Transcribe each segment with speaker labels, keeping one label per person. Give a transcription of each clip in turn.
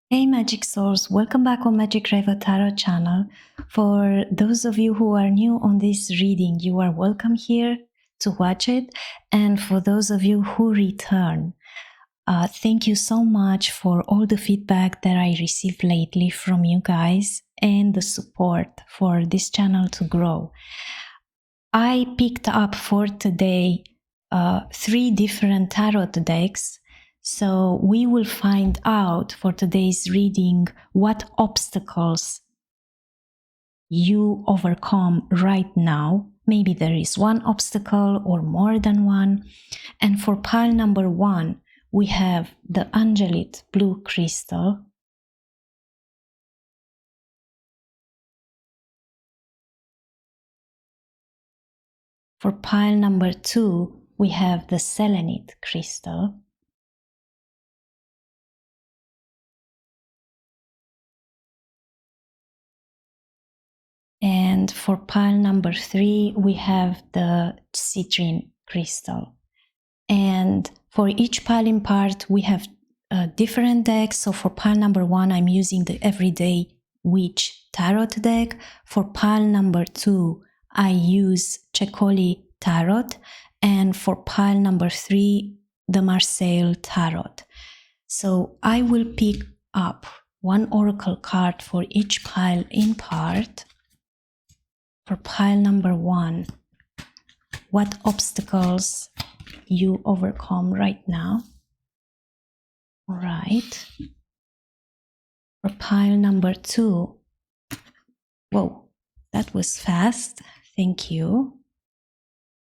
Speaker 1: Hey Magic Souls, welcome back on Magic Raver Tarot channel. For those of you who are new on this reading, you are welcome here to watch it. And for those of you who return, thank you so much for all the feedback that I received lately from you guys and the support for this channel to grow. I picked up for today 3 different tarot decks. So we will find out for today's reading what obstacles you overcome right now. Maybe there is one obstacle or more than one. And for pile number 1, we have the Angelit blue crystal. For pile number 2, we have the selenite crystal. And for pile number 3, we have the Citrin crystal. And for each pile in part, we have different decks. So for pile number 1, I'm using the Everyday Witch Tarot deck. For pile number 2, I use Ceccoli Tarot. And for pile number 3, the Marseille Tarot. So I will pick up one oracle card for each pile in part. For pile number 1, what obstacles you overcome right now? All right. For pile number 2, whoa, that was fast. Thank you.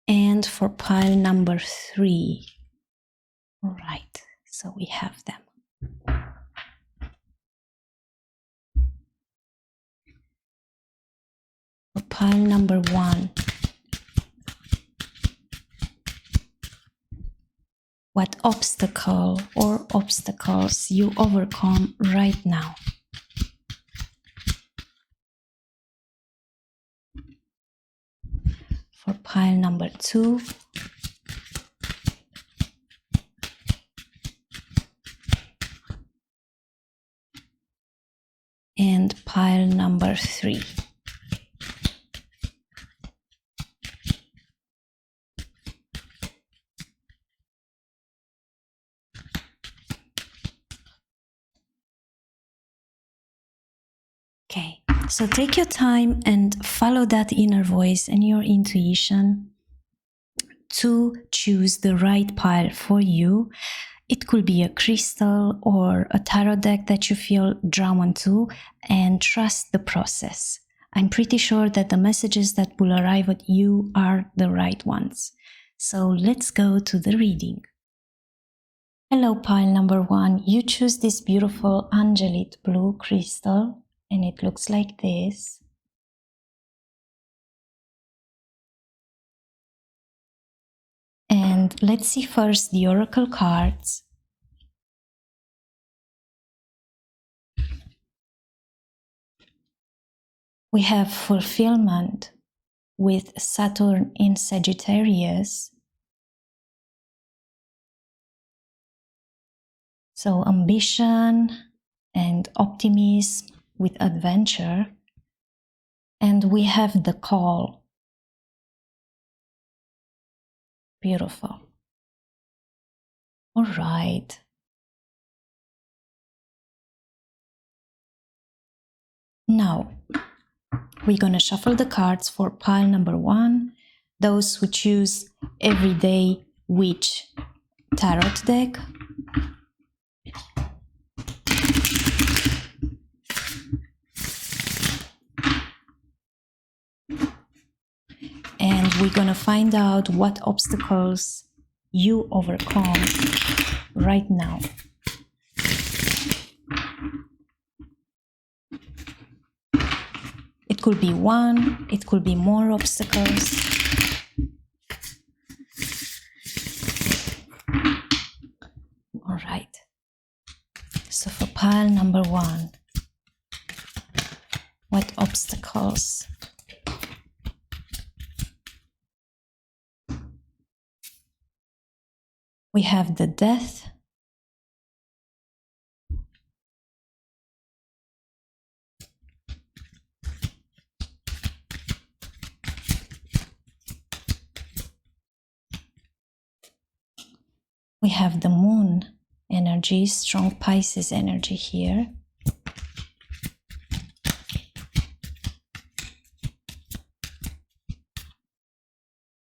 Speaker 1: And for pile number 3, all right, so we have them. For pile number 1, what obstacle or obstacles you overcome right now? For pile number 2, and pile number 3. Okay, so take your time and follow that inner voice and your intuition to choose the right pile for you. It could be a crystal or a tarot deck that you feel drawn to, and trust the process. I'm pretty sure that the messages that will arrive at you are the right ones. So let's go to the reading. Hello, pile number 1. You choose this beautiful Angelit blue crystal, and it looks like this. And let's see first the oracle cards. We have fulfillment with Saturn in Sagittarius. So ambition and optimism with adventure. And we have the call. Beautiful. All right. Now, we're going to shuffle the cards for pile number 1. Those who choose Everyday Witch Tarot deck. And we're going to find out what obstacles you overcome right now. It could be one, it could be more obstacles. All right. So for pile number 1, what obstacles? We have the death, We have the moon energy, strong Pisces energy here.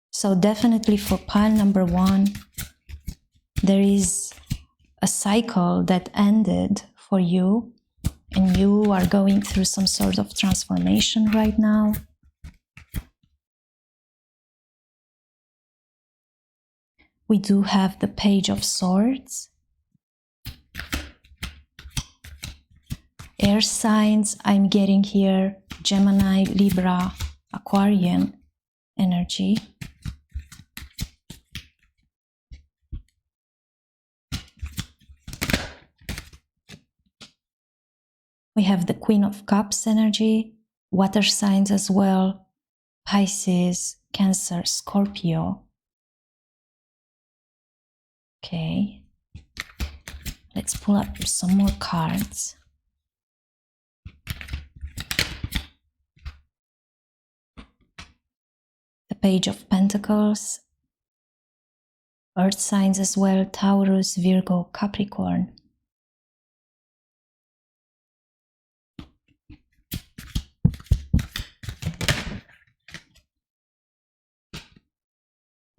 Speaker 1: So definitely for pile number 1, there is a cycle that ended for you, and you are going through some sort of transformation right now. We do have the Page of Swords. Air signs, I'm getting here Gemini, Libra, Aquarian energy. We have the Queen of Cups energy, water signs as well, Pisces, Cancer, Scorpio. Okay, let's pull up some more cards. The Page of Pentacles, earth signs as well, Taurus, Virgo, Capricorn.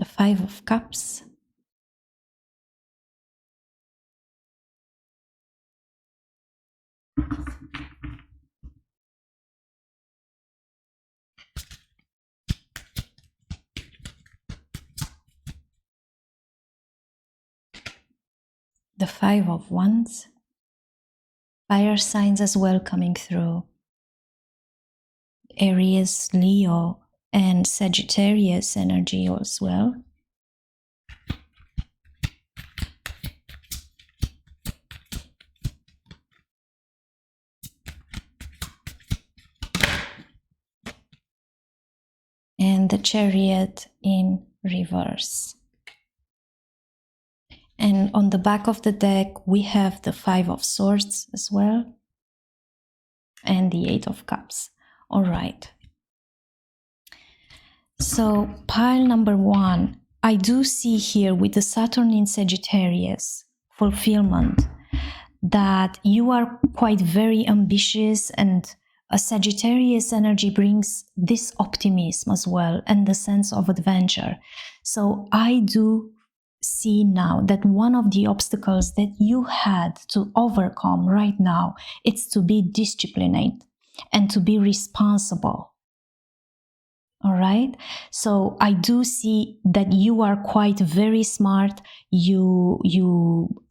Speaker 1: The Five of Cups. The Five of Wands. Fire signs as well coming through. Aries, Leo, and Sagittarius energy as well. And the Chariot in reverse. And on the back of the deck, we have the Five of Swords as well, and the Eight of Cups. All right. So pile number 1, I do see here with the Saturn in Sagittarius, fulfillment, that you are quite very ambitious, and a Sagittarius energy brings this optimism as well and the sense of adventure. So I do see now that one of the obstacles that you had to overcome right now, it's to be disciplined and to be responsible. All right, so I do see that you are quite very smart, you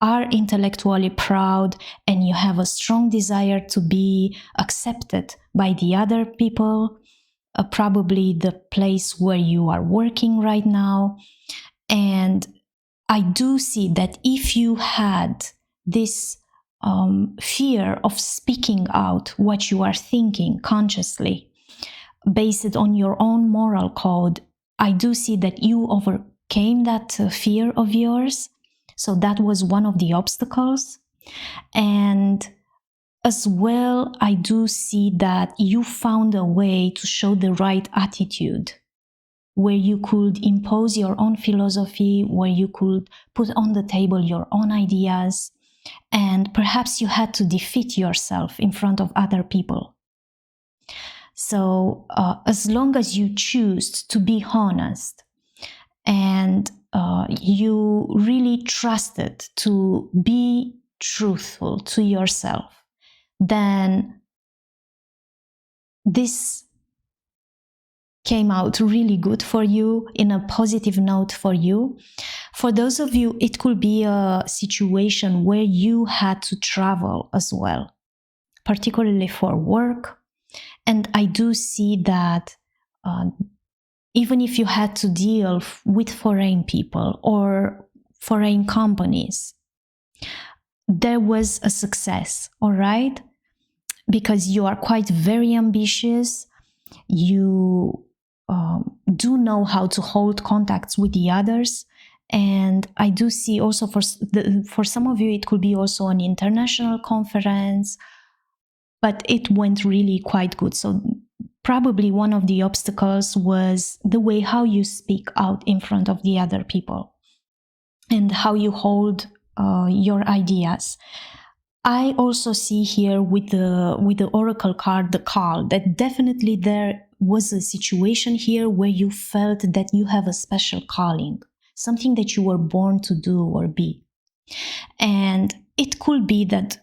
Speaker 1: are intellectually proud, and you have a strong desire to be accepted by the other people, probably the place where you are working right now. And I do see that if you had this fear of speaking out what you are thinking consciously, based on your own moral code, I do see that you overcame that fear of yours. So that was one of the obstacles. And as well, I do see that you found a way to show the right attitude, where you could impose your own philosophy, where you could put on the table your own ideas, and perhaps you had to defeat yourself in front of other people. So as long as you choose to be honest and you really trusted to be truthful to yourself, then this came out really good for you, in a positive note for you. For those of you, it could be a situation where you had to travel as well, particularly for work. And I do see that even if you had to deal with foreign people or foreign companies, there was a success, all right? Because you are quite very ambitious, you do know how to hold contacts with the others. And I do see also for some of you, it could be also an international conference, but it went really quite good. So probably one of the obstacles was the way how you speak out in front of the other people. and how you hold your ideas. I also see here with the oracle card, the call, that definitely there was a situation here where you felt that you have a special calling, something that you were born to do or be. And it could be that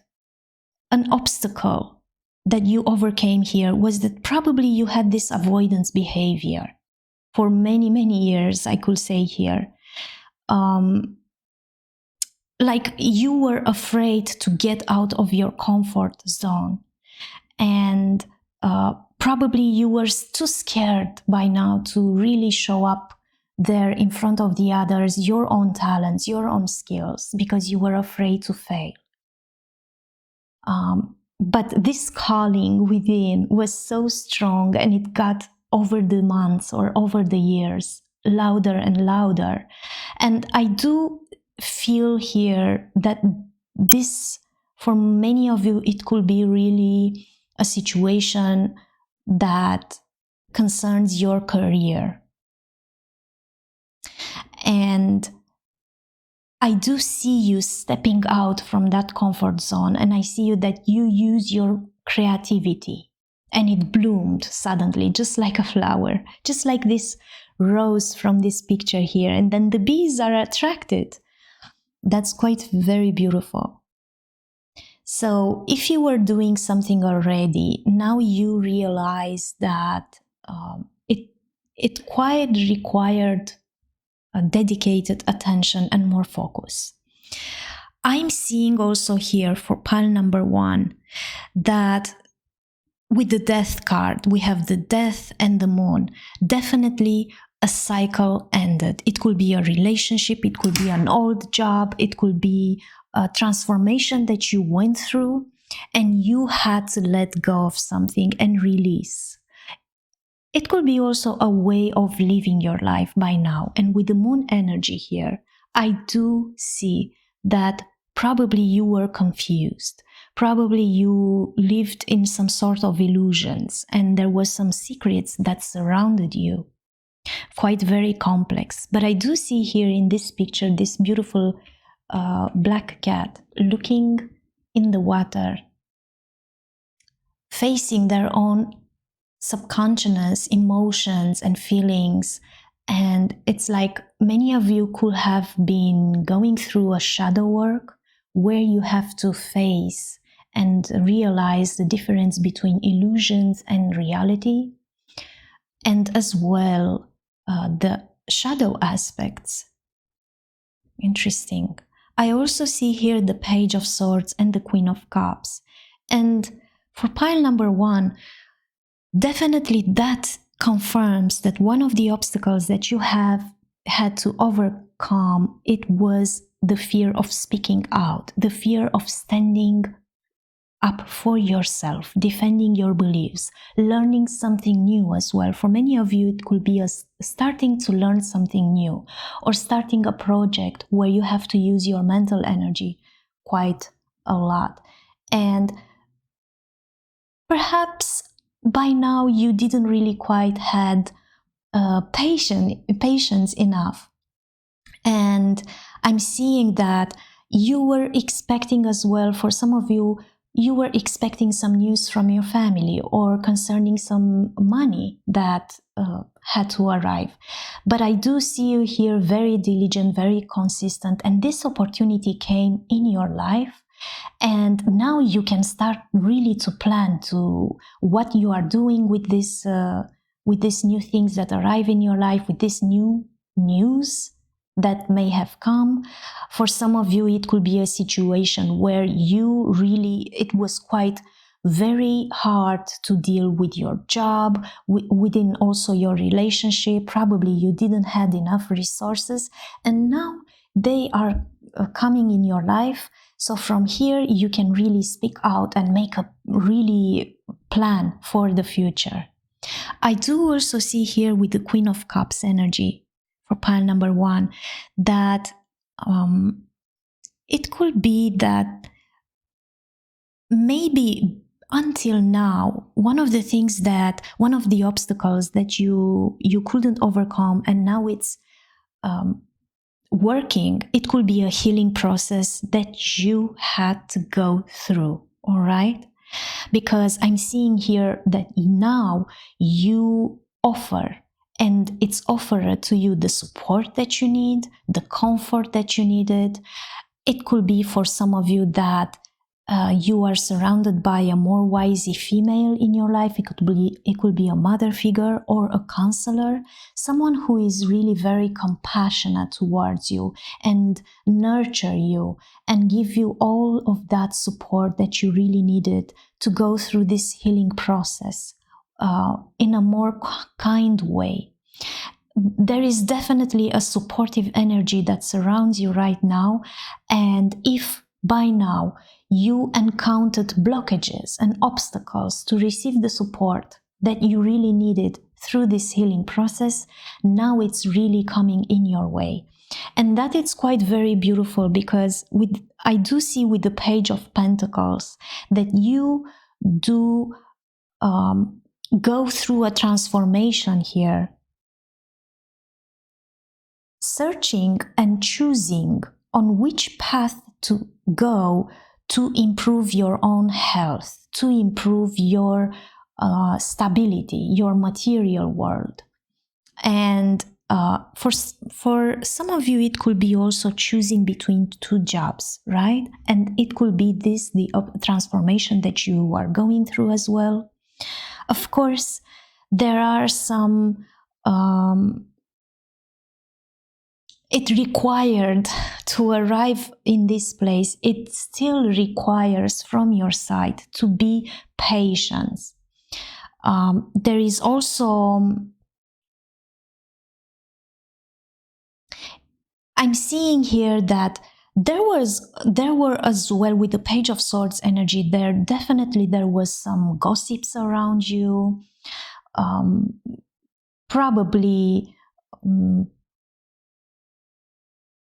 Speaker 1: an obstacle that you overcame here was that probably you had this avoidance behavior for many, many years, I could say here. Like you were afraid to get out of your comfort zone, and probably you were too scared by now to really show up there in front of the others, your own talents, your own skills, because you were afraid to fail. But this calling within was so strong, and it got over the months or over the years louder and louder. And I do feel here that this, for many of you, it could be really a situation that concerns your career. And I do see you stepping out from that comfort zone, and I see you that you use your creativity, and it bloomed suddenly, just like a flower, just like this rose from this picture here, and then the bees are attracted. That's quite very beautiful. So if you were doing something already, now you realize that it quite required a dedicated attention and more focus. I'm seeing also here for pile number 1 that with the death card, we have the death and the moon. Definitely a cycle ended. It could be a relationship, it could be an old job, it could be a transformation that you went through and you had to let go of something and release. It could be also a way of living your life by now. And with the moon energy here, I do see that probably you were confused. Probably you lived in some sort of illusions and there were some secrets that surrounded you. Quite very complex. But I do see here in this picture this beautiful black cat looking in the water, facing their own subconscious emotions and feelings. And it's like many of you could have been going through a shadow work where you have to face and realize the difference between illusions and reality, and as well the shadow aspects. Interesting. I also see here the Page of Swords and the Queen of Cups. And for pile number 1, definitely that confirms that one of the obstacles that you have had to overcome, it was the fear of speaking out, the fear of standing up for yourself, defending your beliefs, learning something new as well. For many of you, it could be starting to learn something new or starting a project where you have to use your mental energy quite a lot. And perhaps by now you didn't really quite had patience enough. And I'm seeing that you were expecting as well, for some of you, you were expecting some news from your family or concerning some money that had to arrive. But I do see you here very diligent, very consistent, and this opportunity came in your life. And now you can start really to plan to what you are doing with these new things that arrive in your life, with this new news that may have come. For some of you, it could be a situation where you really, it was quite very hard to deal with your job, within also your relationship. Probably you didn't have enough resources, and now they are coming in your life. So from here, you can really speak out and make a really plan for the future. I do also see here with the Queen of Cups energy for pile number 1 that it could be that maybe until now, one of the obstacles that you couldn't overcome, and now it's working. It could be a healing process that you had to go through, all right? Because I'm seeing here that now you offer, and it's offered to you the support that you need, the comfort that you needed. It could be for some of you that you are surrounded by a more wisey female in your life. It could be a mother figure or a counselor, someone who is really very compassionate towards you and nurture you and give you all of that support that you really needed to go through this healing process in a more kind way. There is definitely a supportive energy that surrounds you right now, and if by now you encountered blockages and obstacles to receive the support that you really needed through this healing process, now it's really coming in your way. And that is quite very beautiful, because I do see with the Page of Pentacles that you do go through a transformation here, searching and choosing on which path to go to improve your own health, to improve your stability, your material world. And for some of you, it could be also choosing between two jobs, right? And it could be the transformation that you are going through as well. Of course, there are some it required to arrive in this place. It still requires from your side to be patient. There is also, I'm seeing here that there were as well, with the Page of Swords energy, there was some gossips around you, probably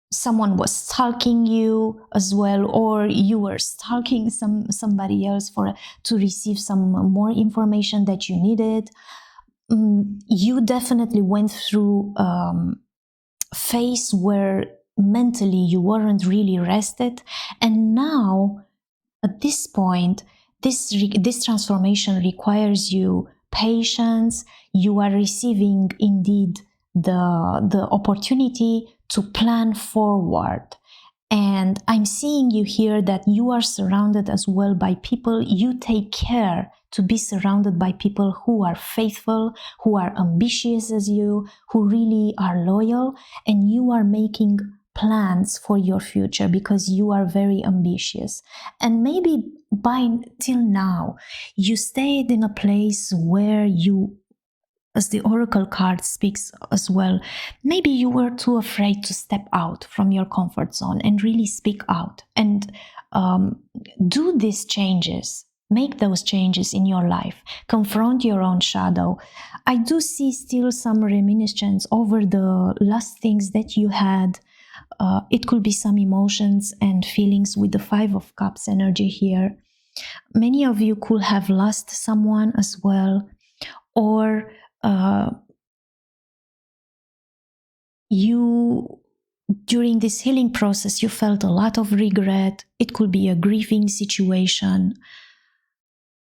Speaker 1: someone was stalking you as well, or you were stalking somebody else to receive some more information that you needed. You definitely went through phase where mentally you weren't really rested, and now at this point this transformation requires you patience. You are receiving indeed the opportunity to plan forward. And I'm seeing you here that you are surrounded as well by people. You take care to be surrounded by people who are faithful, who are ambitious as you, who really are loyal, and you are making plans for your future because you are very ambitious. And maybe till now, you stayed in a place where you, as the Oracle card speaks as well, maybe you were too afraid to step out from your comfort zone and really speak out and do these changes, make those changes in your life, confront your own shadow. I do see still some reminiscence over the last things that you had. It could be some emotions and feelings with the Five of Cups energy here. Many of you could have lost someone as well, or you, during this healing process, you felt a lot of regret. It could be a grieving situation.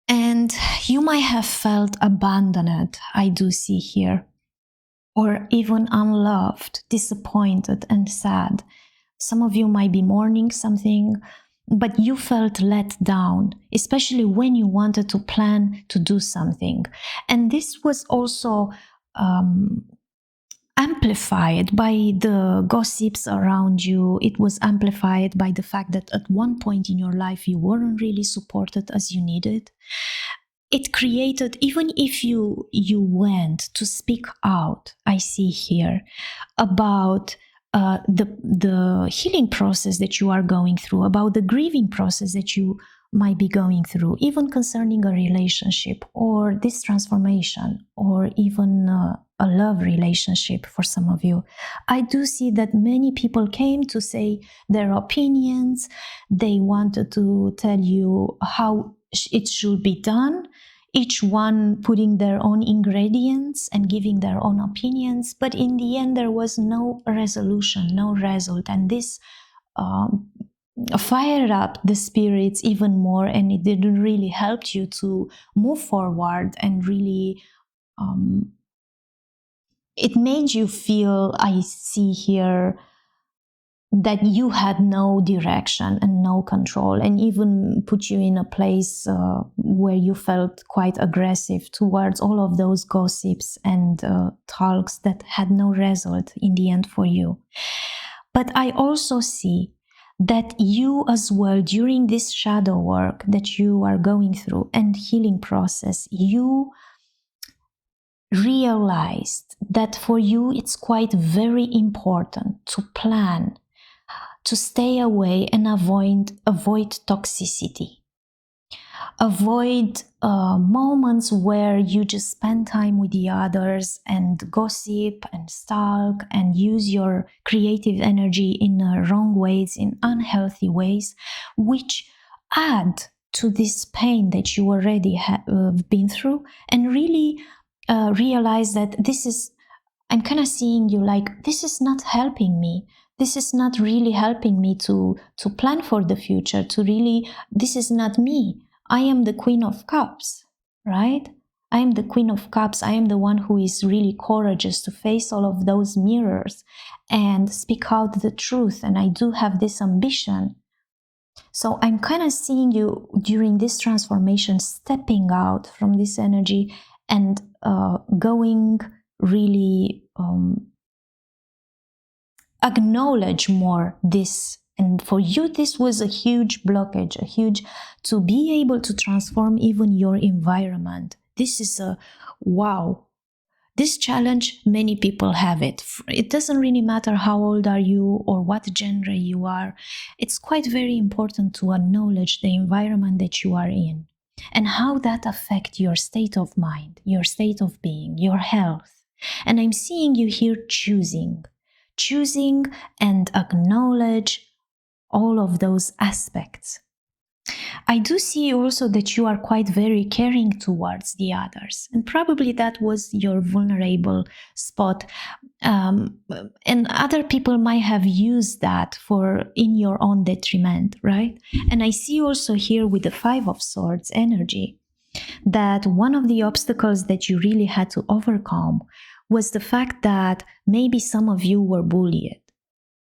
Speaker 1: And you might have felt abandoned, I do see here, or even unloved, disappointed and sad. Some of you might be mourning something, but you felt let down, especially when you wanted to plan to do something. And this was also amplified by the gossips around you. It was amplified by the fact that at one point in your life you weren't really supported as you needed. It created, even if you went to speak out, I see here, about the healing process that you are going through, about the grieving process that you might be going through, even concerning a relationship or this transformation, or even a love relationship for some of you. I do see that many people came to say their opinions. They wanted to tell you how it should be done. each one putting their own ingredients and giving their own opinions, but in the end there was no resolution, no result, and this fired up the spirits even more, and it didn't really help you to move forward, and really it made you feel, I see here, that you had no direction and no control, and even put you in a place where you felt quite aggressive towards all of those gossips and talks that had no result in the end for you. But I also see that you as well, during this shadow work that you are going through and healing process, you realized that for you it's quite very important to plan, to stay away and avoid toxicity. Avoid moments where you just spend time with the others and gossip and stalk and use your creative energy in wrong ways, in unhealthy ways, which add to this pain that you already have been through, and really realize that I'm kind of seeing you like, this is not helping me. This is not really helping me to plan for the future, this is not me. I am the Queen of Cups, right? I am the Queen of Cups. I am the one who is really courageous to face all of those mirrors and speak out the truth. And I do have this ambition. So I'm kind of seeing you during this transformation stepping out from this energy and going really acknowledge more this. And for you, this was a huge blockage, to be able to transform even your environment. This is wow. This challenge, many people have it. It doesn't really matter how old are you or what genre you are. It's quite very important to acknowledge the environment that you are in and how that affects your state of mind, your state of being, your health. And I'm seeing you here choosing and acknowledge all of those aspects. I do see also that you are quite very caring towards the others, and probably that was your vulnerable spot, and other people might have used that in your own detriment, right? And I see also here with the Five of Swords energy that one of the obstacles that you really had to overcome was the fact that maybe some of you were bullied,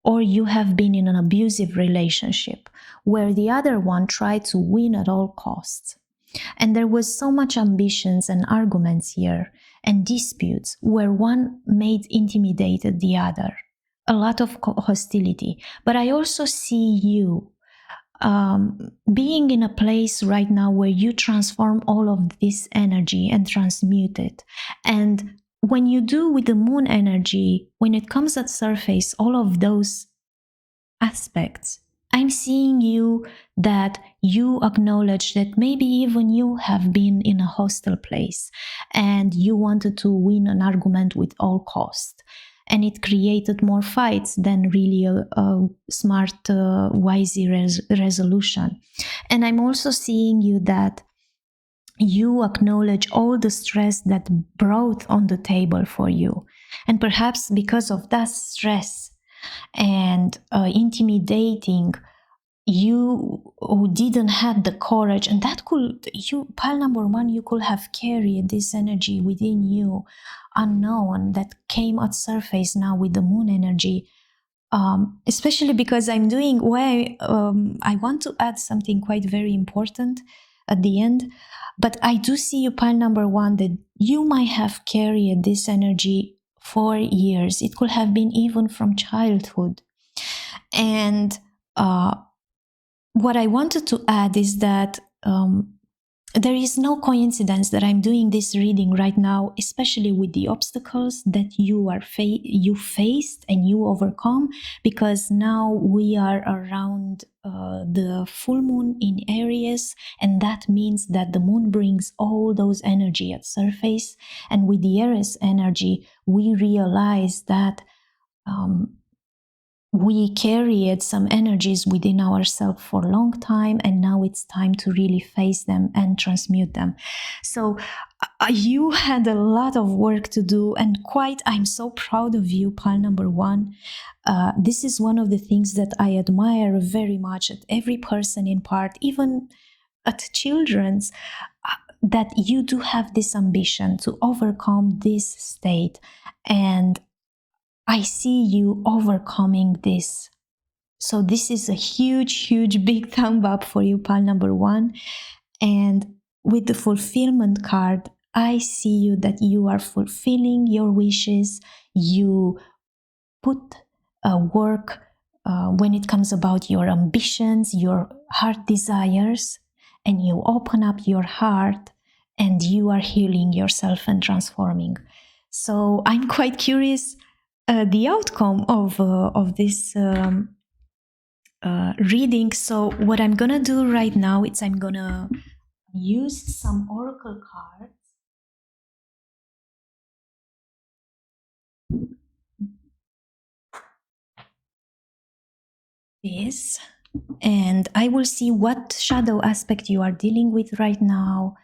Speaker 1: or you have been in an abusive relationship where the other one tried to win at all costs. And there was so much ambitions and arguments here and disputes where one intimidated the other. A lot of hostility. But I also see you being in a place right now where you transform all of this energy and transmute it. And when you do with the moon energy, when it comes at surface, all of those aspects, I'm seeing you that you acknowledge that maybe even you have been in a hostile place and you wanted to win an argument with all cost. And it created more fights than really a smart, wise resolution. And I'm also seeing you that you acknowledge all the stress that brought on the table for you. And perhaps because of that stress and intimidating, you didn't have the courage, and that pile number one, you could have carried this energy within you, unknown, that came at surface now with the moon energy. Especially because I want to add something quite very important at the end. But I do see you, pile number one, that you might have carried this energy for years. It could have been even from childhood. And what I wanted to add is that there is no coincidence that I'm doing this reading right now, especially with the obstacles that you faced and you overcome, because now we are around the full moon in Aries, and that means that the moon brings all those energy at surface. And with the Aries energy, we realize that we carried some energies within ourselves for a long time, and now it's time to really face them and transmute them. So you had a lot of work to do, and I'm so proud of you, pile number 1. This is one of the things that I admire very much at every person in part, even at children's, that you do have this ambition to overcome this state. And I see you overcoming this. So this is a huge, huge, big thumb up for you, pile number 1. And with the fulfillment card, I see you that you are fulfilling your wishes. You put work when it comes about your ambitions, your heart desires, and you open up your heart and you are healing yourself and transforming. So I'm quite curious the outcome of this reading. So what I'm gonna do right now is I'm gonna use some oracle cards. This, and I will see what shadow aspect you are dealing with right now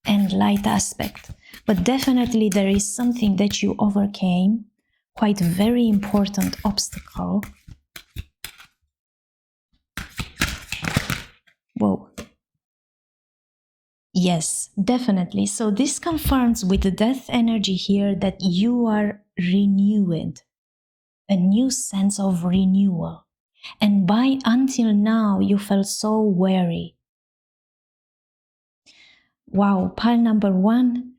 Speaker 1: and light aspect. But definitely there is something that you overcame, quite very important obstacle. Whoa. Yes, definitely. So this confirms with the death energy here that you are renewed, a new sense of renewal. And until now, you felt so weary. Wow, pile number 1,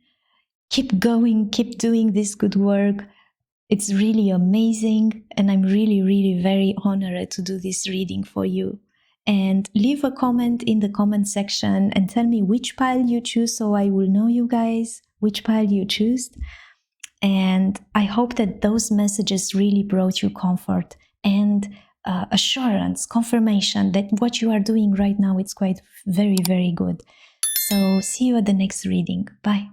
Speaker 1: keep going, keep doing this good work. It's really amazing, and I'm really, really very honored to do this reading for you. And leave a comment in the comment section and tell me which pile you choose, so I will know, you guys, which pile you choose. And I hope that those messages really brought you comfort and assurance, confirmation that what you are doing right now is quite very, very good. So see you at the next reading. Bye.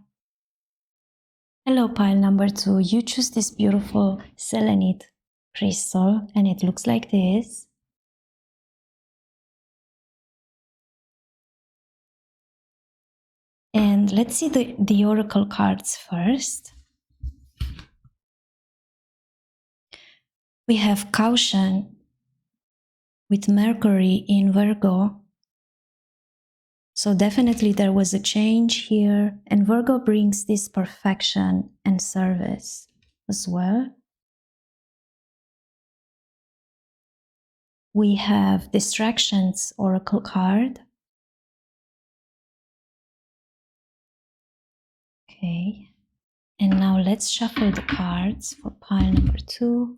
Speaker 1: Hello, pile number 2. You choose this beautiful selenite crystal, and it looks like this. And let's see the oracle cards first. We have caution with Mercury in Virgo. So definitely there was a change here, and Virgo brings this perfection and service as well. We have distractions oracle card. Okay. And now let's shuffle the cards for pile number 2.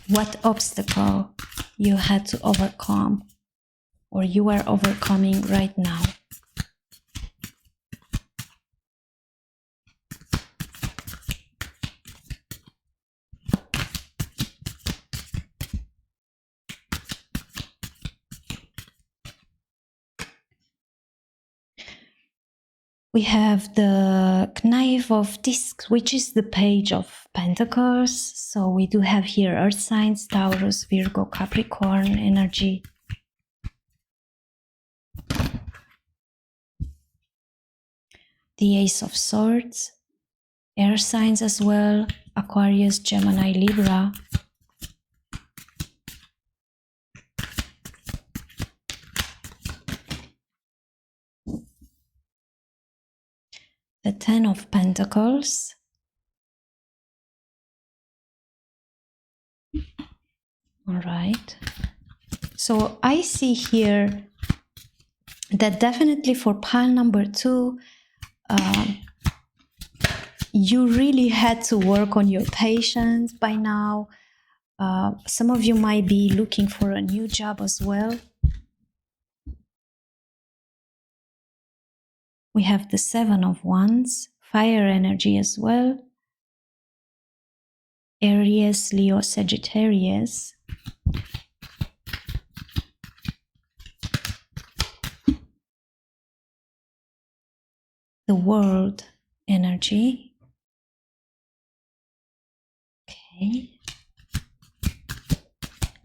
Speaker 1: What obstacle you had to overcome, or you are overcoming right now? We have the Knife of Discs, which is the Page of Pentacles. So we do have here Earth signs, Taurus, Virgo, Capricorn energy. The Ace of Swords, air signs as well, Aquarius, Gemini, Libra. The Ten of Pentacles. All right. So I see here that definitely for pile number 2, you really had to work on your patience by now. Some of you might be looking for a new job as well. We have the 7 of Wands, fire energy as well. Aries, Leo, Sagittarius. The World energy. Okay.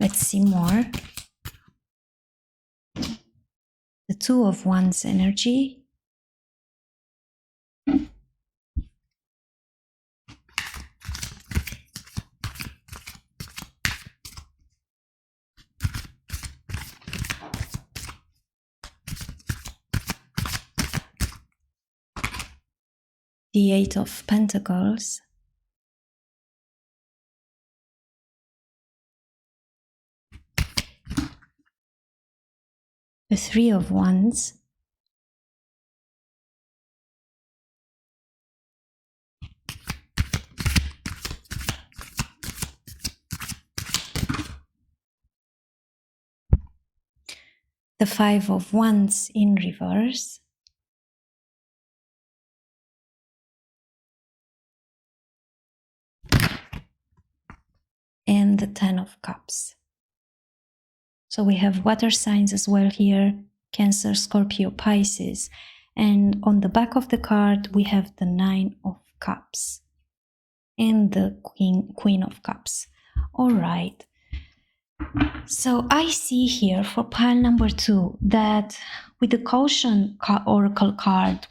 Speaker 1: Let's see more. The 2 of Wands energy. The 8 of Pentacles. The 3 of Wands. The 5 of Wands in reverse. And the 10 of Cups. So we have water signs as well here, Cancer, Scorpio, Pisces. And on the back of the card, we have the 9 of Cups and the Queen of Cups. All right. So I see here for pile number 2 that with the Caution Oracle card,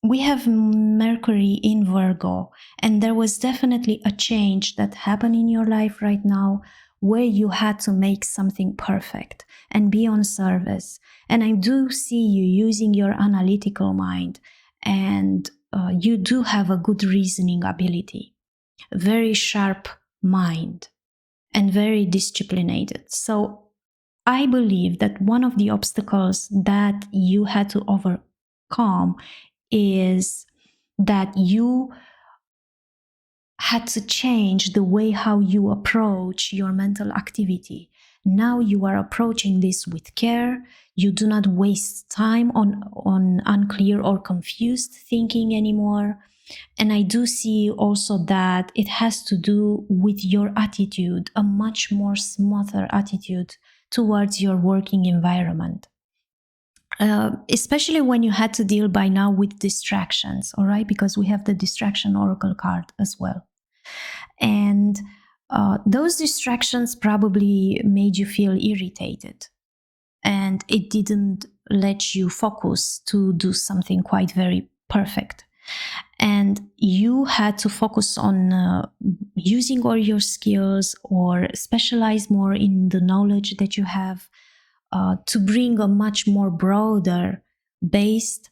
Speaker 1: we have Mercury in Virgo, and there was definitely a change that happened in your life right now where you had to make something perfect and be on service. And I do see you using your analytical mind, and you do have a good reasoning ability, very sharp mind, and very disciplined. So I believe that one of the obstacles that you had to overcome is that you had to change the way how you approach your mental activity. Now you are approaching this with care. You do not waste time on unclear or confused thinking anymore. And I do see also that it has to do with your attitude, a much more smoother attitude towards your working environment. Especially when you had to deal by now with distractions, all right? Because we have the distraction oracle card as well. And those distractions probably made you feel irritated, and it didn't let you focus to do something quite very perfect. And you had to focus on using all your skills or specialize more in the knowledge that you have to bring a much more broader based,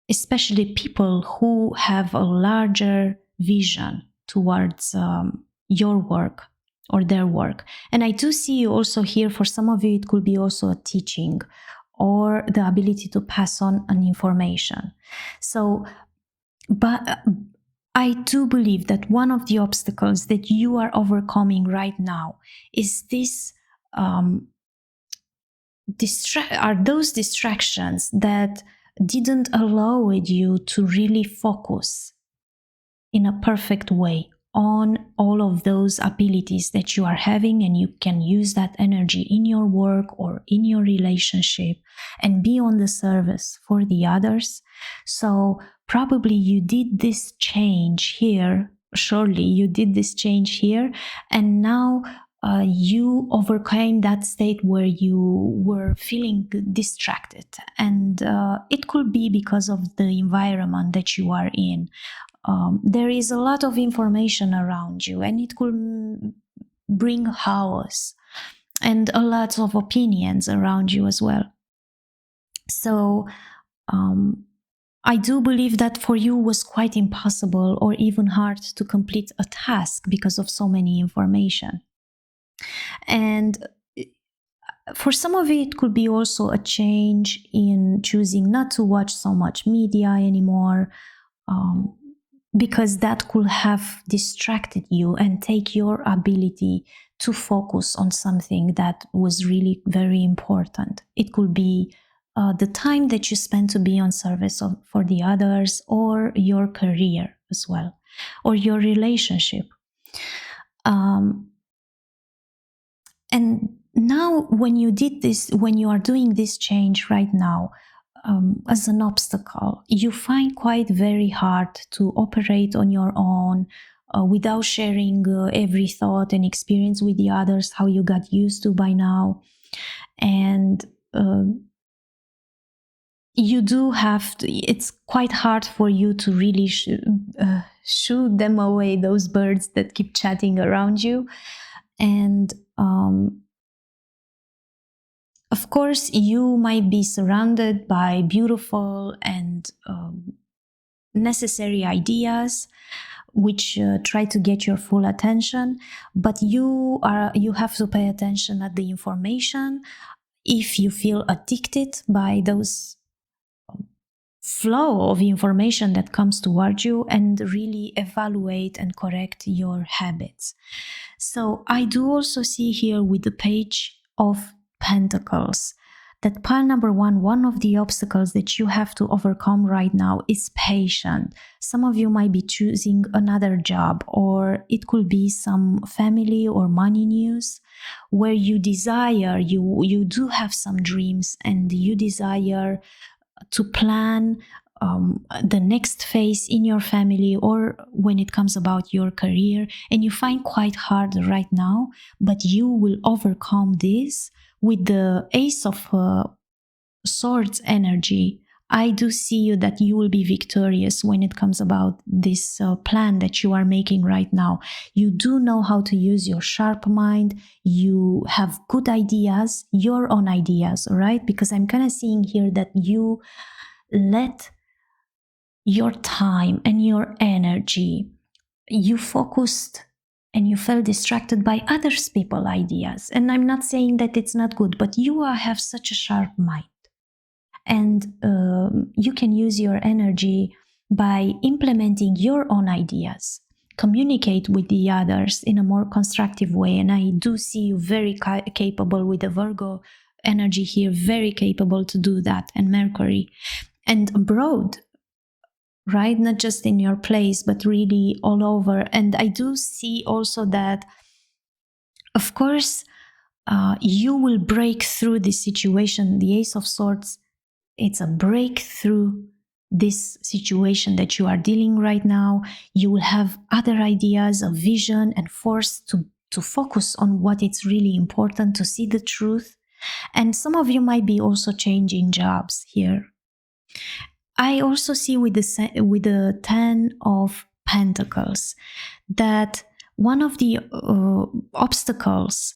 Speaker 1: especially people who have a larger vision towards your work or their work. And I do see also here, for some of you, it could be also a teaching or the ability to pass on an information. So, but I do believe that one of the obstacles that you are overcoming right now is this are those distractions that didn't allow you to really focus in a perfect way on all of those abilities that you are having, and you can use that energy in your work or in your relationship and be on the service for the others. So probably you did this change here, surely you did this change here, and now you overcame that state where you were feeling distracted. And it could be because of the environment that you are in. There is a lot of information around you, and it could bring chaos and a lot of opinions around you as well. So I do believe that for you was quite impossible or even hard to complete a task because of so many information. And for some of it could be also a change in choosing not to watch so much media anymore. because that could have distracted you and take your ability to focus on something that was really very important. It could be the time that you spend to be on service for the others, or your career as well, or your relationship. And now when you are doing this change right now, as an obstacle, you find quite very hard to operate on your own without sharing every thought and experience with the others, how you got used to by now. And you do have to, it's quite hard for you to really shoot them away, those birds that keep chatting around you. And of course, you might be surrounded by beautiful and necessary ideas which try to get your full attention, but you have to pay attention at the information. If you feel addicted by those flow of information that comes towards you, and really evaluate and correct your habits. So I do also see here with the Page of Pentacles that pile number one of the obstacles that you have to overcome right now is patience. Some of you might be choosing another job, or it could be some family or money news where you desire, you do have some dreams and you desire to plan the next phase in your family, or when it comes about your career, and you find quite hard right now, but you will overcome this with the Ace of Swords energy. I do see you that you will be victorious when it comes about this plan that you are making right now. You do know how to use your sharp mind. You have good ideas, your own ideas, right? Because I'm kind of seeing here that you let your time and your energy, you focused and you felt distracted by other people's ideas. And I'm not saying that it's not good, but you have such a sharp mind. And you can use your energy by implementing your own ideas, communicate with the others in a more constructive way. And I do see you very capable with the Virgo energy here, very capable to do that, and Mercury. And abroad, right? Not just in your place, but really all over. And I do see also that, of course, you will break through this situation. The Ace of Swords, it's a breakthrough this situation that you are dealing right now. You will have other ideas, a vision and force to focus on what is really important, to see the truth. And some of you might be also changing jobs here. I also see with the Ten of Pentacles that one of the obstacles,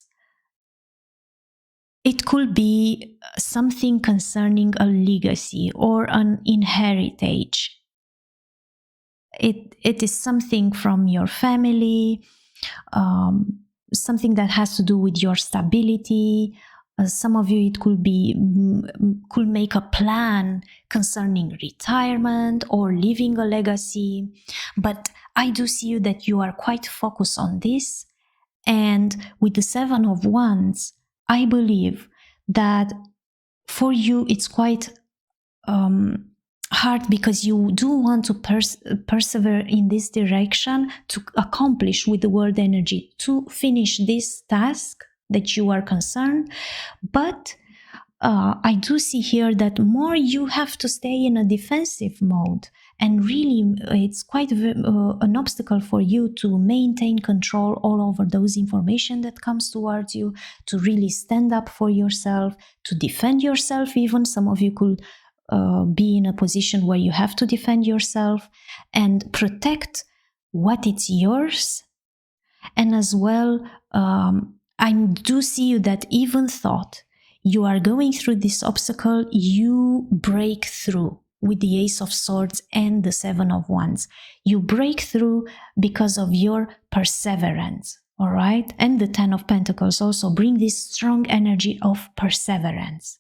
Speaker 1: it could be something concerning a legacy or an inheritance. It is something from your family, something that has to do with your stability. Some of you, it could make a plan concerning retirement or leaving a legacy. But I do see you that you are quite focused on this. And with the Seven of Wands, I believe that for you it's quite hard, because you do want to persevere in this direction, to accomplish with the World energy, to finish this task that you are concerned. But I do see here that more you have to stay in a defensive mode, and really it's quite an obstacle for you to maintain control all over those information that comes towards you, to really stand up for yourself, to defend yourself. Even some of you could be in a position where you have to defend yourself and protect what is yours. And as well, I do see you that even thought you are going through this obstacle, you break through with the Ace of Swords and the Seven of Wands. You break through because of your perseverance, all right? And the Ten of Pentacles also bring this strong energy of perseverance.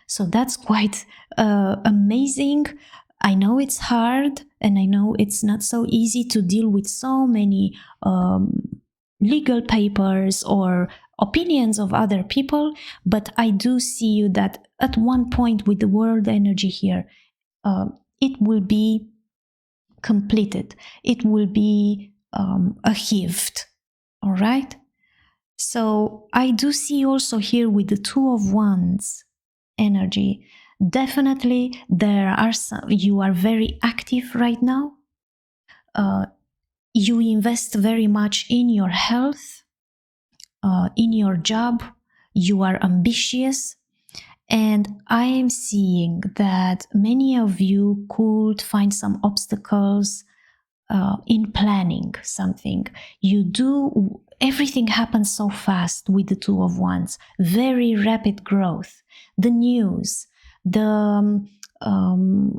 Speaker 1: So that's quite amazing I know it's hard, and I know it's not so easy to deal with so many legal papers or opinions of other people, but I do see you that at one point with the world energy here, it will be completed. It will be a gift. All right? So I do see also here with the Two of Wands energy, definitely there are some, you are very active right now. You invest very much in your health, in your job. You are ambitious. And I am seeing that many of you could find some obstacles in planning something. You do, everything happens so fast with the Two of Wands, very rapid growth. The news, the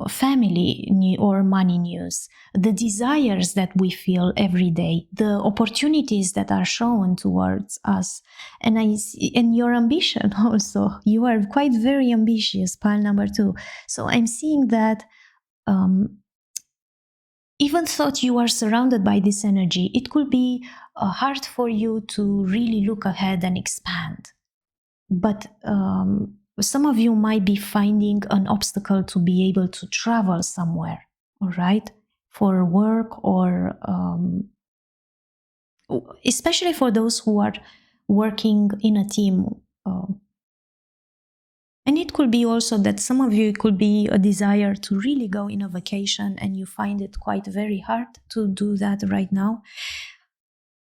Speaker 1: family or money news, the desires that we feel every day, the opportunities that are shown towards us, and your ambition also. You are quite very ambitious, pile number 2. So I'm seeing that even though you are surrounded by this energy, it could be hard for you to really look ahead and expand. But some of you might be finding an obstacle to be able to travel somewhere, all right, for work, or especially for those who are working in a team. And it could be also that some of you, it could be a desire to really go in a vacation and you find it quite very hard to do that right now.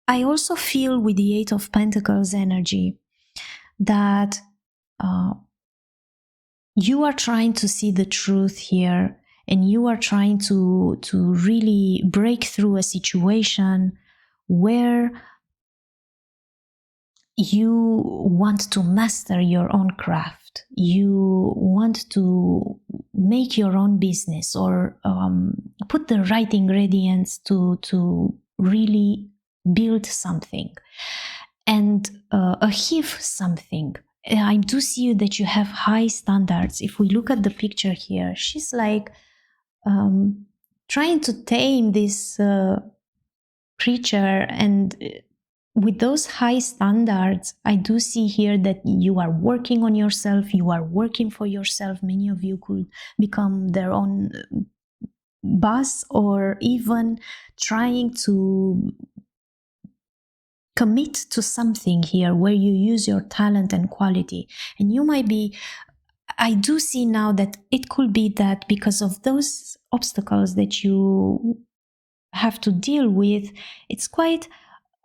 Speaker 1: I also feel with the Eight of Pentacles energy that you are trying to see the truth here, and you are trying to really break through a situation where you want to master your own craft. You want to make your own business, or put the right ingredients to really build something and achieve something. I do see you that you have high standards. If we look at the picture here, she's like trying to tame this creature, and with those high standards, I do see here that you are working on yourself, you are working for yourself. Many of you could become their own boss, or even trying to commit to something here where you use your talent and quality. And you might be, I do see now that it could be that because of those obstacles that you have to deal with, it's quite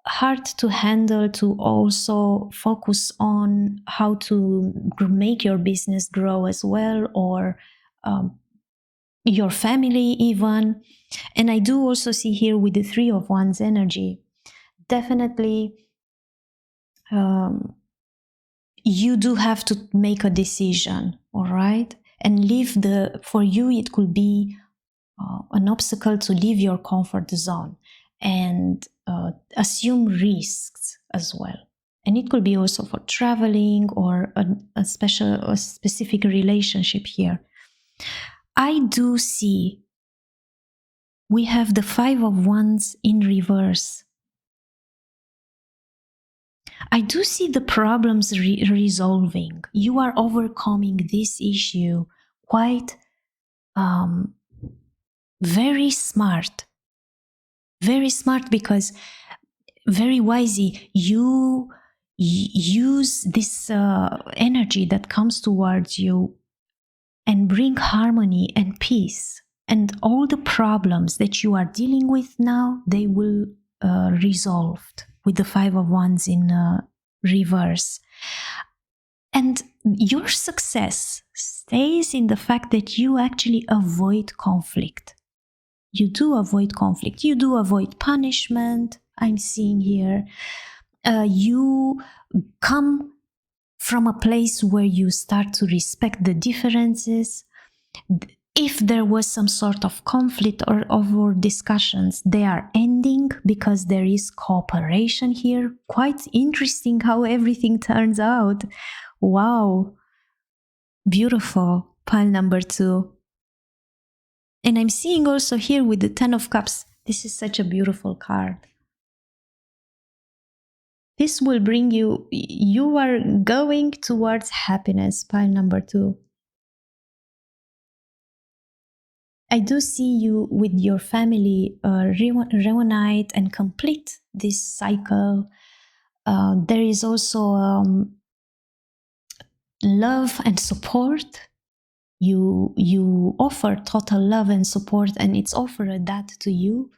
Speaker 1: hard to handle, to also focus on how to make your business grow as well, or your family even. And I do also see here with the Three of Wands energy, definitely you do have to make a decision, all right? And leave for you, it could be an obstacle to leave your comfort zone and assume risks as well. And it could be also for traveling, or a specific relationship here. I do see we have the Five of Wands in reverse. I do see the problems resolving. You are overcoming this issue quite very smart. Very smart, because very wisely you use this energy that comes towards you and bring harmony and peace. And all the problems that you are dealing with now, they will resolved with the Five of Wands in reverse. And your success stays in the fact that you actually avoid conflict. You do avoid conflict. You do avoid punishment, I'm seeing here. You come from a place where you start to respect the differences. If there was some sort of conflict or over discussions, they are ending because there is cooperation here. Quite interesting how everything turns out. Wow. Beautiful. Pile number 2. And I'm seeing also here with the Ten of Cups, this is such a beautiful card. This will bring you, you are going towards happiness, pile number 2. I do see you with your family reunite and complete this cycle. There is also love and support. You offer total love and support, and it's offered that to you,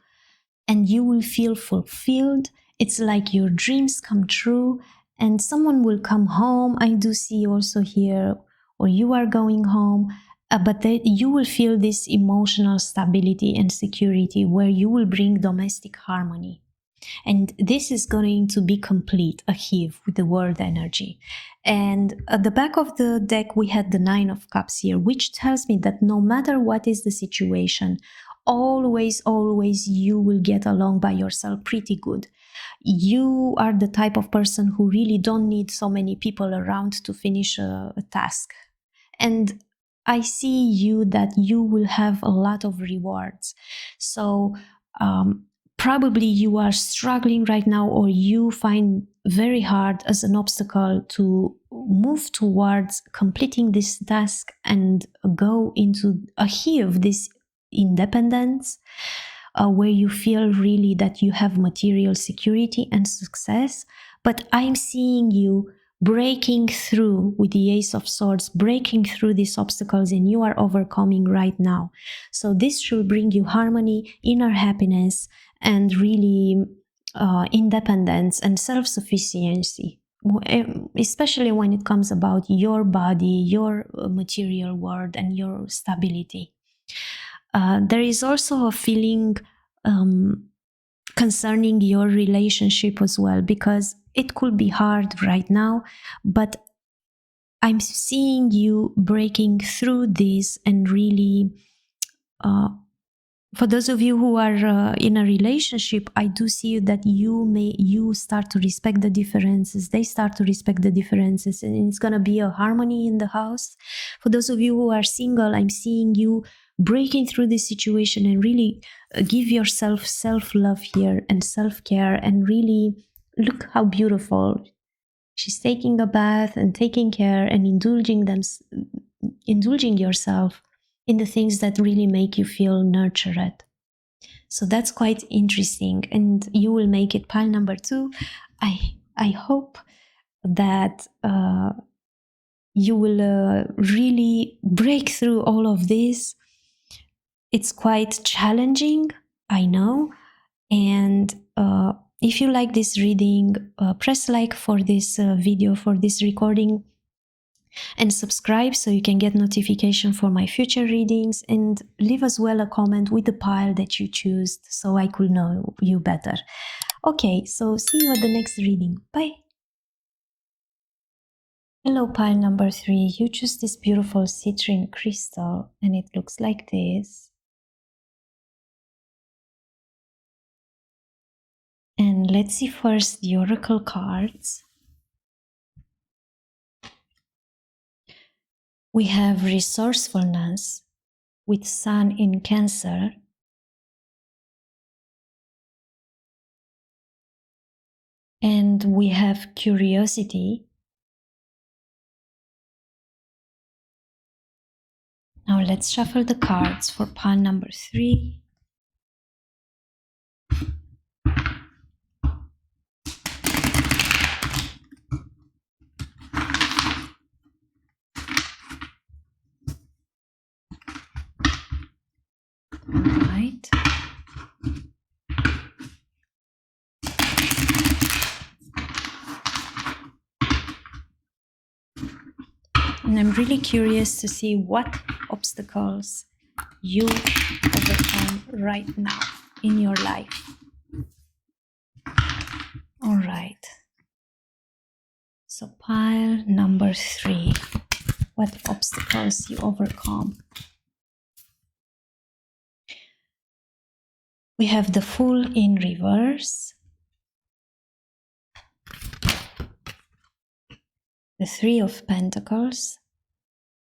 Speaker 1: and you will feel fulfilled. It's like your dreams come true, and someone will come home. I do see also here, or you are going home, but you will feel this emotional stability and security where you will bring domestic harmony. And this is going to be complete, a heave with the world energy. And at the back of the deck, we had the Nine of Cups here, which tells me that no matter what is the situation, always you will get along by yourself pretty good. You are the type of person who really don't need so many people around to finish a task. And I see you that you will have a lot of rewards. So probably you are struggling right now, or you find very hard as an obstacle to move towards completing this task and go into a heave, this independence, where you feel really that you have material security and success. But I'm seeing you breaking through with the Ace of Swords, breaking through these obstacles, and you are overcoming right now. So this should bring you harmony, inner happiness, and really independence and self-sufficiency, especially when it comes about your body, your material world, and your stability. There is also a feeling concerning your relationship as well, because it could be hard right now, but I'm seeing you breaking through this and really, for those of you who are in a relationship, I do see that you start to respect the differences. They start to respect the differences, and it's going to be a harmony in the house. For those of you who are single, I'm seeing you breaking through this situation and really give yourself self-love here and self-care, and really look how beautiful. She's taking a bath and taking care and indulging yourself in the things that really make you feel nurtured. So that's quite interesting, and you will make it pile number 2. I hope that you will really break through all of this. It's quite challenging, I know, and if you like this reading, press like for this video, for this recording, and subscribe so you can get notification for my future readings, and leave as well a comment with the pile that you choose so I could know you better. Okay, so see you at the next reading. Bye. Hello, pile number 3. You choose this beautiful Citrin crystal, and it looks like this. And let's see first the oracle cards. We have resourcefulness with Sun in Cancer. And we have curiosity. Now let's shuffle the cards for pile number 3. Right. And I'm really curious to see what obstacles you overcome right now in your life. All right. So pile number 3, what obstacles you overcome. We have the Fool in reverse, the 3 of Pentacles.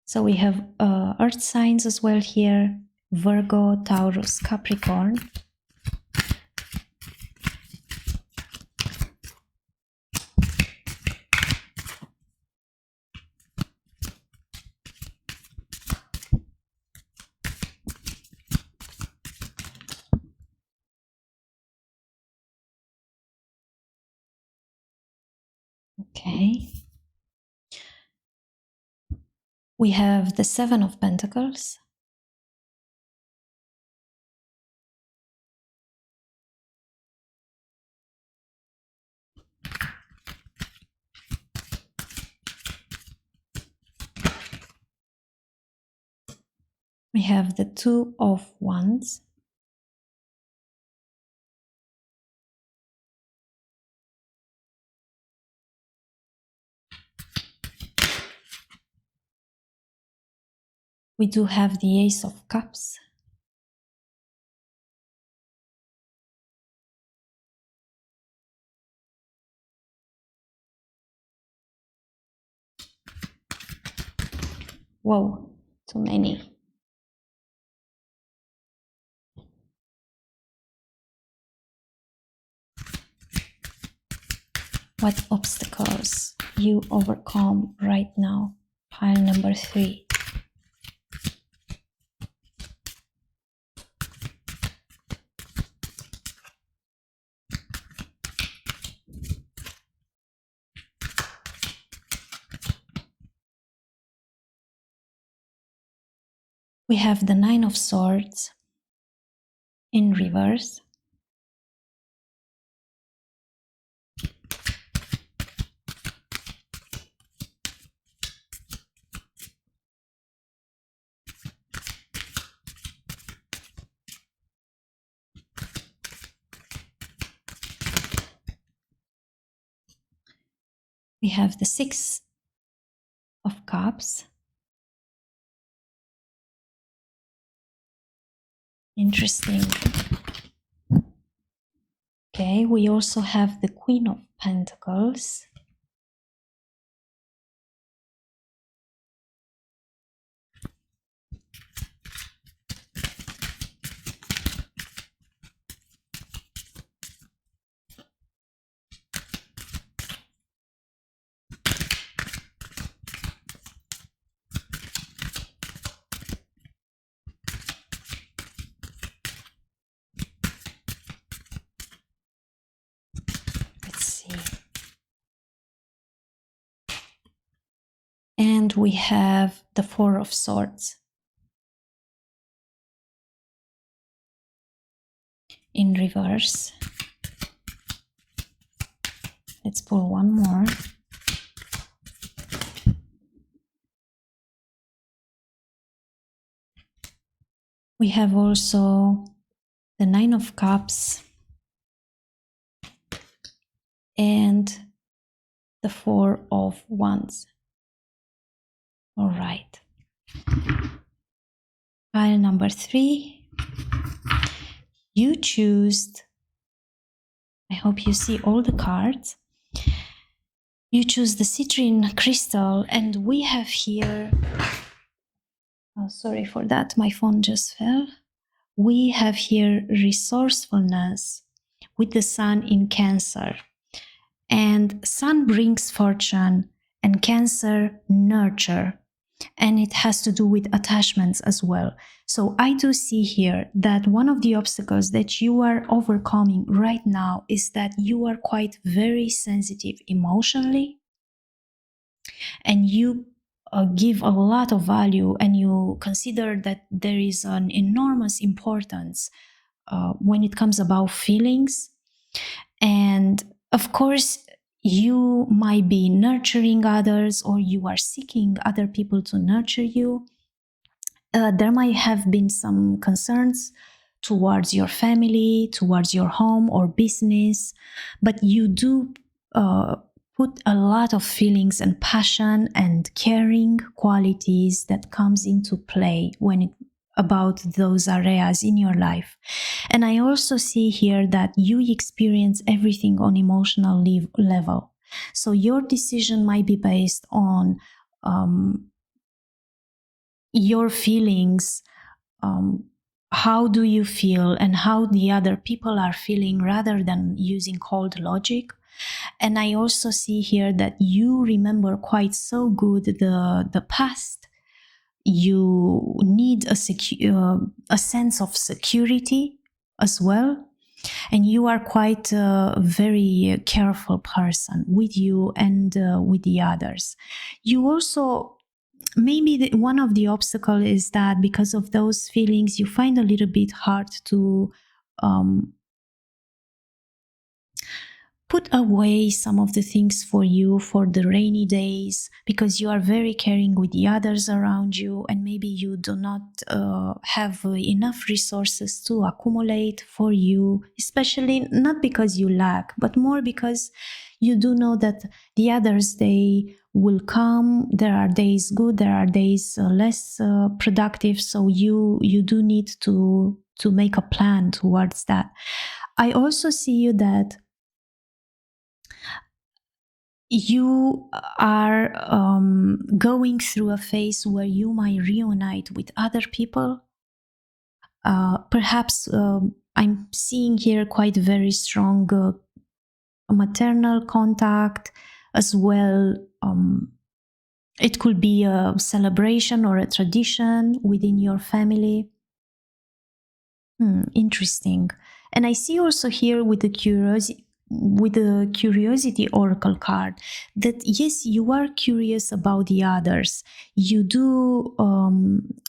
Speaker 1: So we have earth signs as well here, Virgo, Taurus, Capricorn. Okay. We have the Seven of Pentacles. We have the Two of Wands. We do have the Ace of Cups. Whoa, too many. What obstacles you overcome right now? Pile number 3. We have the Nine of Swords in reverse. We have the Six of Cups. Interesting. Okay, we also have the Queen of Pentacles. Let's see. And we have the Four of Swords in reverse. Let's pull one more. We have also the Nine of Cups and the Four of Wands. All right. Pile number 3. You choose, I hope you see all the cards. You choose the Citrin crystal, and we have here, oh, sorry for that, my phone just fell. We have here resourcefulness with the Sun in Cancer. And Sun brings fortune and Cancer nurture. And it has to do with attachments as well. So I do see here that one of the obstacles that you are overcoming right now is that you are quite very sensitive emotionally, and you give a lot of value, and you consider that there is an enormous importance when it comes about feelings. And of course, you might be nurturing others, or you are seeking other people to nurture you. There might have been some concerns towards your family, towards your home or business, but you do put a lot of feelings and passion and caring qualities that comes into play when it about those areas in your life. And I also see here that you experience everything on emotional level. So your decision might be based on your feelings how do you feel and how the other people are feeling rather than using cold logic. And I also see here that you remember quite so good the past. You need a sense of security as well. And you are quite a very careful person with you and with the others. You also, maybe one of the obstacles is that because of those feelings, you find a little bit hard to put away some of the things for you for the rainy days, because you are very caring with the others around you, and maybe you do not have enough resources to accumulate for you, especially not because you lack, but more because you do know that the others, they will come. There are days good, there are days less productive, so you do need to make a plan towards that. I also see you that you are going through a phase where you might reunite with other people. Perhaps I'm seeing here quite very strong maternal contact as well. It could be a celebration or a tradition within your family. Interesting. And I see also here with the curiosity oracle card that yes, you are curious about the others. You do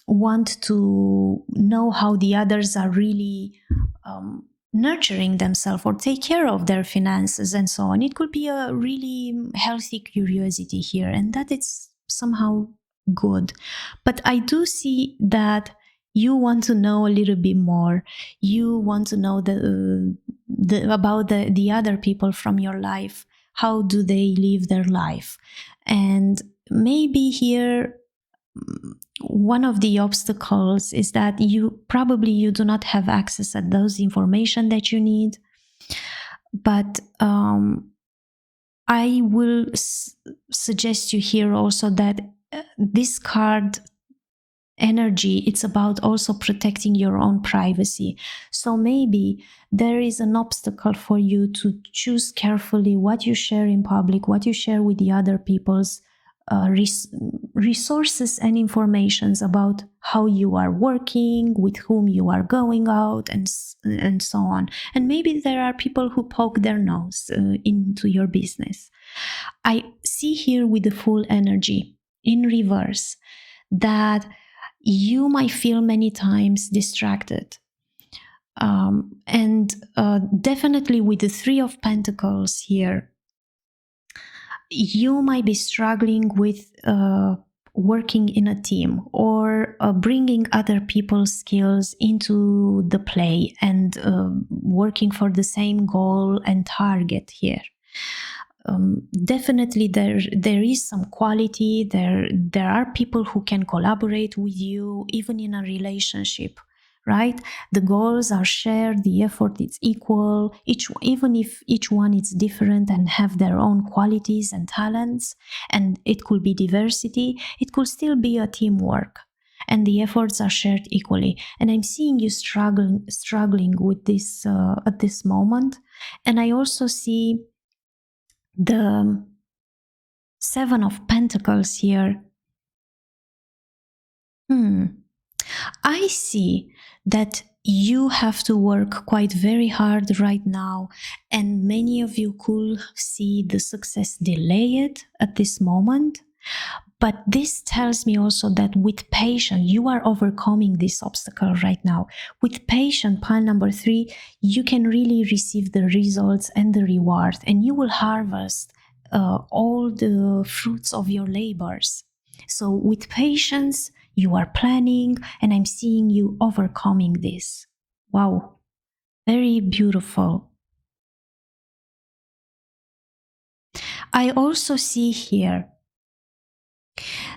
Speaker 1: want to know how the others are really nurturing themselves or take care of their finances and so on. It could be a really healthy curiosity here, and that it's somehow good. But I do see that you want to know a little bit more. You want to know about the other people from your life. How do they live their life? And maybe here one of the obstacles is that you do not have access to those information that you need. But I will suggest you here also that this card energy, it's about also protecting your own privacy. So maybe there is an obstacle for you to choose carefully what you share in public, what you share with the other people's resources and informations about how you are working, with whom you are going out, and so on. And maybe there are people who poke their nose into your business. I see here with the full energy in reverse that you might feel many times distracted. And definitely with the Three of Pentacles here, you might be struggling with working in a team or bringing other people's skills into the play and working for the same goal and target here. Definitely there is some quality there are people who can collaborate with you even in a relationship, right? The goals are shared, the effort is equal, even if each one is different and have their own qualities and talents, and it could be diversity, it could still be a teamwork, and the efforts are shared equally. And I'm seeing you struggling with this at this moment. And I also see the Seven of Pentacles here. I see that you have to work quite very hard right now, and many of you could see the success delayed at this moment. But this tells me also that with patience, you are overcoming this obstacle right now. With patience, pile number 3, you can really receive the results and the reward, and you will harvest all the fruits of your labors. So with patience, you are planning, and I'm seeing you overcoming this. Wow, very beautiful. I also see here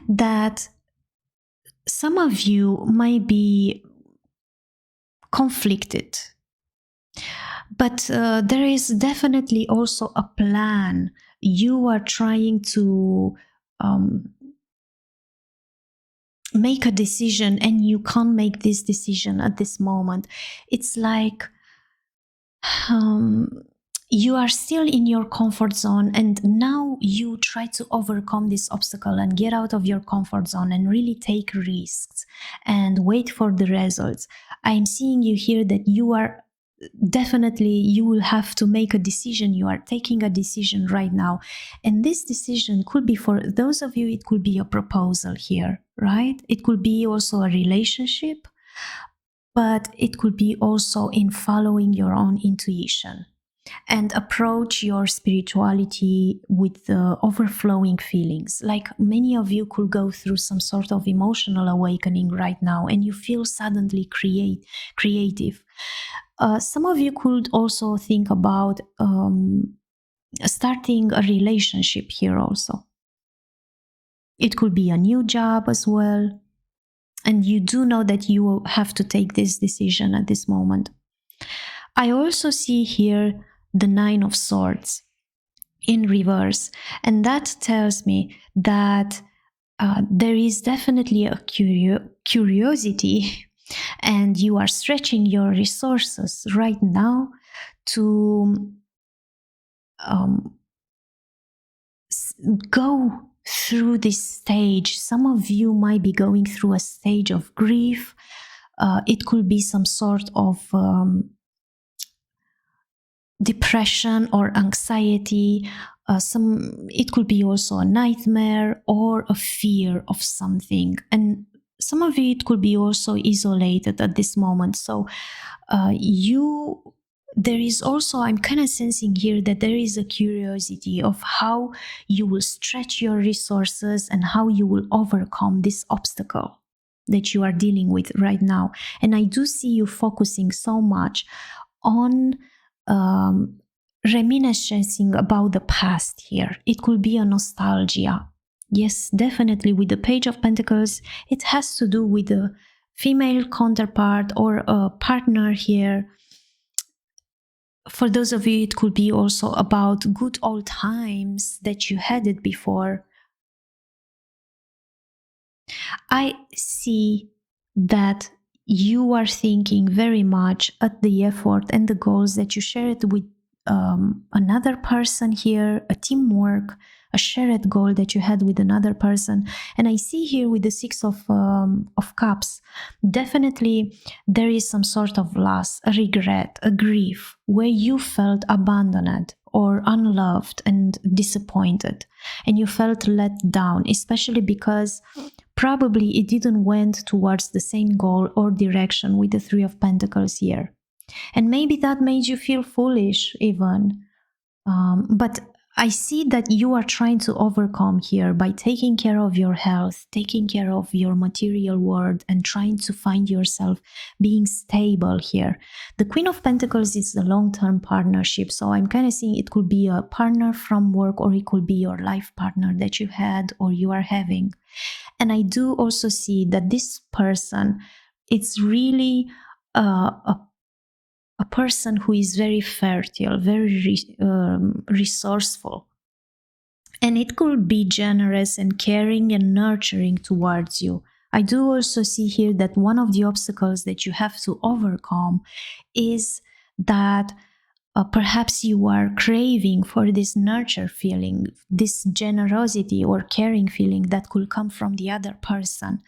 Speaker 1: that some of you might be conflicted, but there is definitely also a plan. You are trying to make a decision and you can't make this decision at this moment. It's like you are still in your comfort zone, and now you try to overcome this obstacle and get out of your comfort zone and really take risks and wait for the results. I'm seeing you here that you are definitely, you will have to make a decision. You are taking a decision right now, and this decision could be, for those of you, it could be a proposal here, right? It could be also a relationship, but it could be also in following your own intuition and approach your spirituality with the overflowing feelings. Like many of you could go through some sort of emotional awakening right now, and you feel suddenly creative. Some of you could also think about starting a relationship here also. It could be a new job as well. And you do know that you have to take this decision at this moment. I also see here the 9 of Swords in reverse. And that tells me that there is definitely a curiosity, and you are stretching your resources right now to go through this stage. Some of you might be going through a stage of grief. It could be some sort of depression or anxiety. It could be also a nightmare or a fear of something. And some of you, it could be also isolated at this moment. So there is also, I'm kind of sensing here that there is a curiosity of how you will stretch your resources and how you will overcome this obstacle that you are dealing with right now. And I do see you focusing so much on reminiscing about the past here. It could be a nostalgia. Yes, definitely with the Page of Pentacles, it has to do with a female counterpart or a partner here. For those of you, it could be also about good old times that you had it before. I see that you are thinking very much at the effort and the goals that you shared with another person here, a teamwork, a shared goal that you had with another person. And I see here with the 6 of Cups, definitely there is some sort of loss, a regret, a grief, where you felt abandoned or unloved and disappointed, and you felt let down, especially because probably it didn't went towards the same goal or direction with the 3 of Pentacles here. And maybe that made you feel foolish even. But I see that you are trying to overcome here by taking care of your health, taking care of your material world, and trying to find yourself being stable here. The Queen of Pentacles is a long-term partnership. So I'm kind of seeing it could be a partner from work, or it could be your life partner that you had or you are having. And I do also see that this person, it's really a person who is very fertile, very resourceful. And it could be generous and caring and nurturing towards you. I do also see here that one of the obstacles that you have to overcome is that perhaps you are craving for this nurture feeling, this generosity or caring feeling that could come from the other person.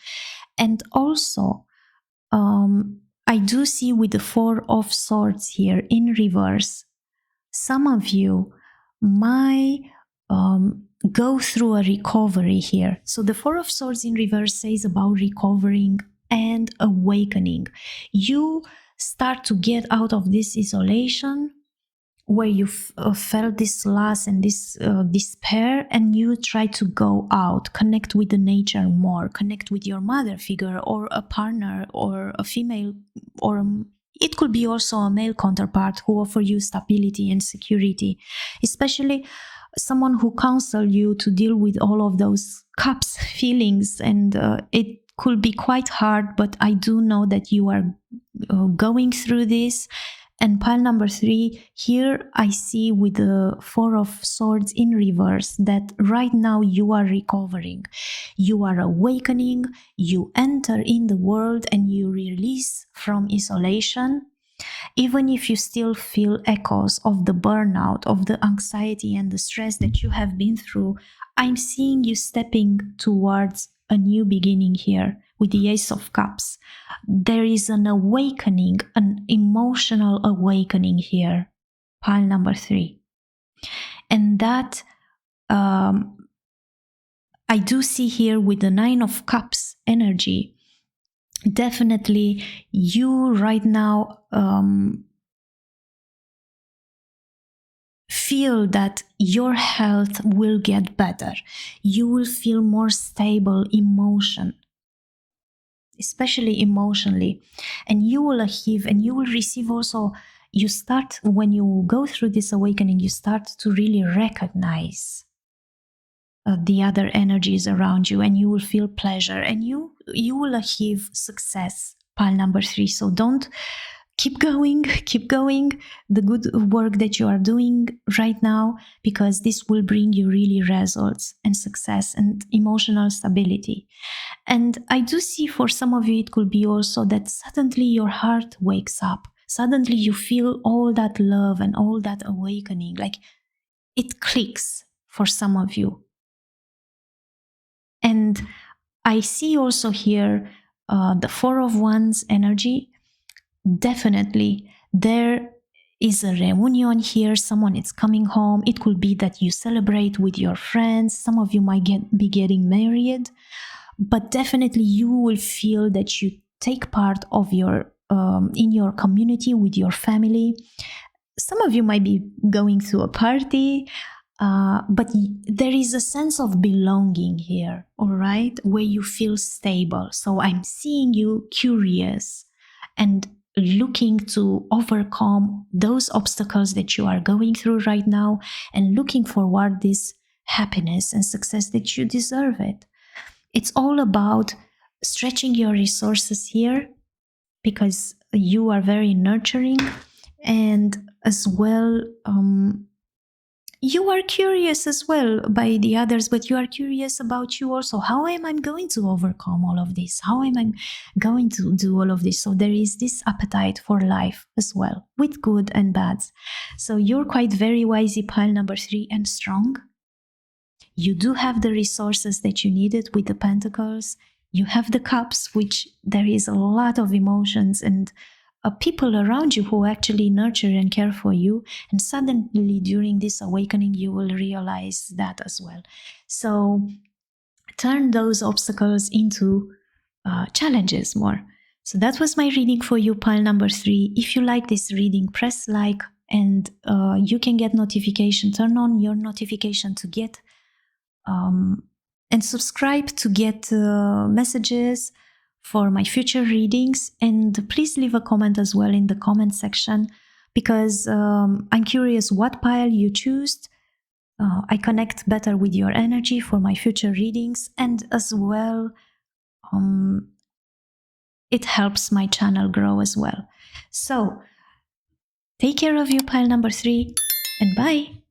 Speaker 1: And also, I do see with the 4 of Swords here in reverse, some of you might go through a recovery here. So the 4 of Swords in reverse says about recovering and awakening. You start to get out of this isolation where you felt this loss and this despair, and you try to go out, connect with the nature more, connect with your mother figure or a partner or a female, or it could be also a male counterpart who offer you stability and security, especially someone who counsel you to deal with all of those cups feelings. And it could be quite hard, but I do know that you are going through this, And pile number 3, here I see with the 4 of Swords in reverse that right now you are recovering. You are awakening, you enter in the world and you release from isolation. Even if you still feel echoes of the burnout, of the anxiety and the stress that you have been through, I'm seeing you stepping towards a new beginning here with the Ace of Cups. There is an awakening, an emotional awakening here, pile number 3. And that I do see here with the 9 of Cups energy. Definitely you right now feel that your health will get better. You will feel more stable especially emotionally, and you will achieve and you will receive also. You start, when you go through this awakening, you start to really recognize the other energies around you, and you will feel pleasure and you will achieve success, pile number 3. So don't keep going the good work that you are doing right now, because this will bring you really results and success and emotional stability. And I do see for some of you it could be also that suddenly your heart wakes up, suddenly you feel all that love and all that awakening, like it clicks for some of you. And I see also here the 4 of Wands energy. Definitely there is a reunion here. Someone is coming home. It could be that you celebrate with your friends. Some of you might be getting married, but definitely you will feel that you take part of your in your community with your family. Some of you might be going to a party, but there is a sense of belonging here, all right, where you feel stable. So I'm seeing you curious and looking to overcome those obstacles that you are going through right now, and looking forward this happiness and success that you deserve it. It's all about stretching your resources here, because you are very nurturing, and as well you are curious as well by the others, but you are curious about you also. How am I going to overcome all of this? How am I going to do all of this? So there is this appetite for life as well, with good and bad. So you're quite very wisey, pile number 3, and strong. You do have the resources that you needed with the Pentacles. You have the Cups, which there is a lot of emotions and people around you who actually nurture and care for you. And suddenly during this awakening, you will realize that as well. So turn those obstacles into challenges more. So that was my reading for you, pile number 3. If you like this reading, press like, and you can get notification. Turn on your notification to get and subscribe to get messages for my future readings. And please leave a comment as well in the comment section, because I'm curious what pile you choose. I connect better with your energy for my future readings, and as well it helps my channel grow as well. So take care of you, pile number 3, and bye.